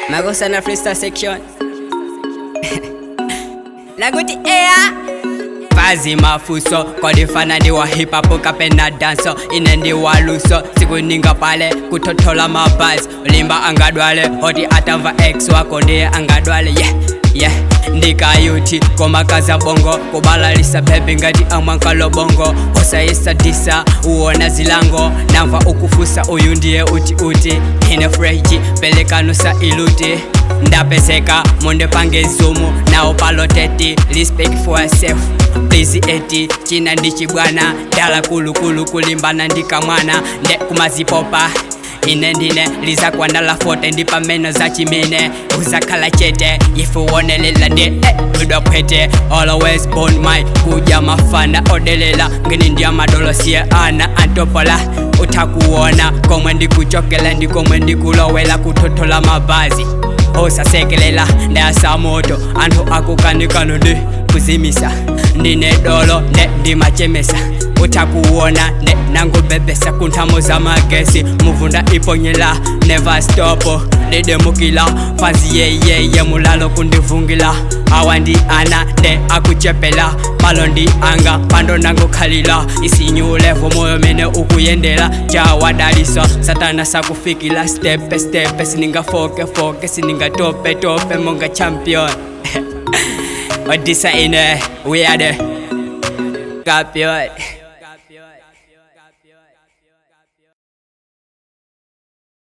Magosa na freestyle section. Laguti air. Fazi mafuso kodifana ndi wa hip hop kapena danso ine ndi waluso sikuninga pale kutotola mabazi ulimba angadwale hoti atamva ex wako ndiye angadwale yeah ndikayuti komakaza bongo kubalalisa pepe ngati amwankalo bongo osayisa disa uona zilango namva ukufusa uyu ndiye uti ine freji pelekanusa iluti ndapeseka monde pange zumu nao paloteti respect for yourself please eti china ndichibwana dala kulukulu kulimbana ndikamwana nde kumazipopa ine ndine liza kwandala fote ndipa meno za chimine uzakala chete ifu wonelela ndi udopete always born my kuja mafana odelela ngini ndia madolo siye ana antopola utakuona komwe ndikuchokela ndikomwe ndikulowela kutotola mabazi osasekelela ndayasa moto anthu akukanikano ndi kuzimisa ndine dolo nde ndimachemesa utakuona nde nangubebesa kunthamo za magesi muvunda iponyela never stop lidemukila fanzi yeyeye mulalo kundivungila awandi ana nde akuchepela malo ndi anga pando nangokhalila isinyulevo moyo mene ukuyendela chawadalisa satana sakufikila step siningafoke siningatope monga champion Odisa ine we are the champion.